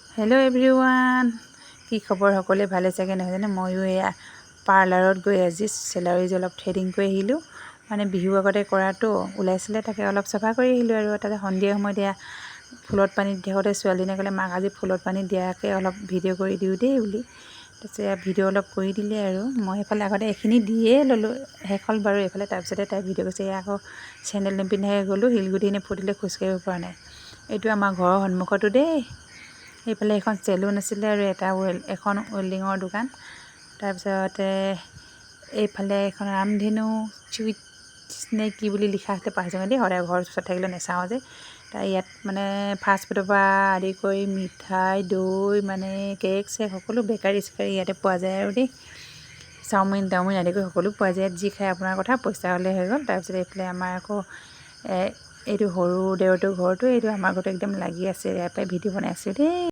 Hello' everyone, কি খবৰ? সকলোৱে ভালে চাগে নহয় জানো? ময়ো এয়া পাৰ্লাৰত গৈ আজি চেলাউৰি অলপ থ্ৰেডিং কৰি আহিলোঁ। মানে বিহু আগতে কৰাটো ওলাইছিলে, তাকে অলপ চাফা কৰি আহিলোঁ। আৰু তাতে সন্ধিয়া সময়ত এয়া ফুলত পানী দিওঁতে ছোৱালীজনীয়ে ক'লে, মাক আজি ফুলত পানী দিয়াকৈ অলপ ভিডিঅ' কৰি দিওঁ দেই বুলি। তাৰপিছত এয়া ভিডিঅ' অলপ কৰি দিলে আৰু মই এইফালে আগতে এইখিনি দিয়ে ল'লোঁ, শেষ হ'ল বাৰু এইফালে। তাৰপিছতে তাই ভিডিঅ' কৰিছে। এয়া আকৌ চেণ্ডেল নিপিন্ধাকৈ গ'লোঁ, শিলগুটি এনে ফুটিলে খোজকাঢ়িব পৰা নাই। এইটো আমাৰ ঘৰৰ সন্মুখতো দেই। এইফালে এখন চেলুন আছিলে আৰু এখন ৱেল্ডিঙৰ দোকান। তাৰপিছতে এইফালে এখন ৰামধেনু চুইটছ নে কি বুলি লিখা আছে, পাহৰিছোঁ দেই। সদায় ঘৰৰ ওচৰত থাকিলে নেচাওঁ যে। তাৰ ইয়াত মানে ফাষ্টফুডৰ পৰা আদি কৰি মিঠাই, দৈ, মানে কেক চেক সকলো বেকাৰী চেকাৰী ইয়াতে পোৱা যায় আৰু দেই। চাওমিন তাওমিন আদি কৰি সকলো পোৱা যায়। যি খাই আপোনাৰ কথা, পইচা হ'লে হৈ গ'ল। তাৰপিছত এইফালে আমাৰ আকৌ এইটো সৰু দেওৰটোৰ ঘৰটো, এইটো আমাৰ ঘৰটো একদম লাগি আছে। ইয়াৰ পৰাই ভিডিঅ' বনাই আছোঁ দেই।